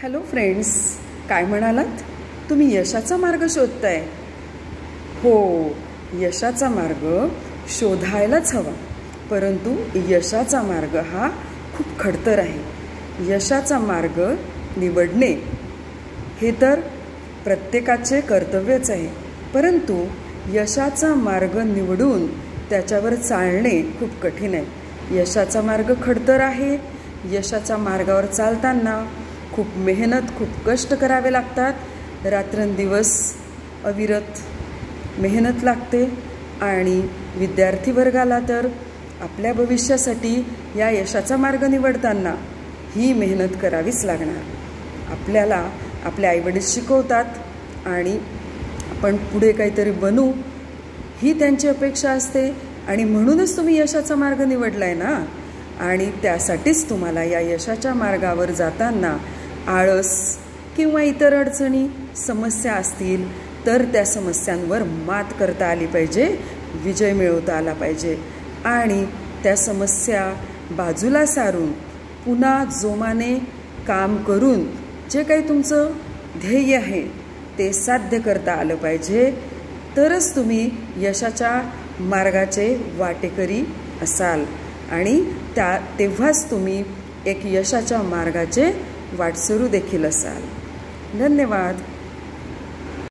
Hello friends, काय म्हणालात? तुम्ही यशाचा मार्ग शोधताय? हो, यशाचा मार्ग शोधायलाच हवा, परंतु यशाचा मार्ग हा खूप खडतर आहे. यशाचा मार्ग निवडणे हे तर प्रत्येकाचे कर्तव्यच आहे, परंतु यशाचा मार्ग निवडून त्याच्यावर चालणे खूप कठीण आहे. यशाचा मार्ग खडतर आहे. यशाच्या मार्गावर चालताना खूप मेहनत, खूप कष्ट करावे लागतात. रात्रंदिवस अविरत मेहनत लागते आणि विद्यार्थी वर्गाला तर आपल्या भविष्यासाठी या यशाचा मार्ग निवडताना ही मेहनत करावीच लागणार. आपल्याला आपले आईवडील शिकवतात आणि आपण पुढे काहीतरी बनू ही त्यांची अपेक्षा असते आणि म्हणूनच तुम्ही यशाचा मार्ग निवडला आहे ना. आणि त्यासाठीच तुम्हाला या यशाच्या मार्गावर जाताना आळस किंवा इतर अडचणी, समस्या असतील तर त्या समस्यांवर मात करता आली पाहिजे, विजय मिळवता आला पाहिजे आणि त्या समस्या बाजूला सारून पुन्हा जोमाने काम करून जे काही तुमचं ध्येय आहे ते साध्य करता आलं पाहिजे. तरच तुम्ही यशाच्या मार्गाचे वाटेकरी असाल आणि तेव्हाच तुम्ही एक यशाच्या मार्गाचे वाटसरू देखील असाल. धन्यवाद.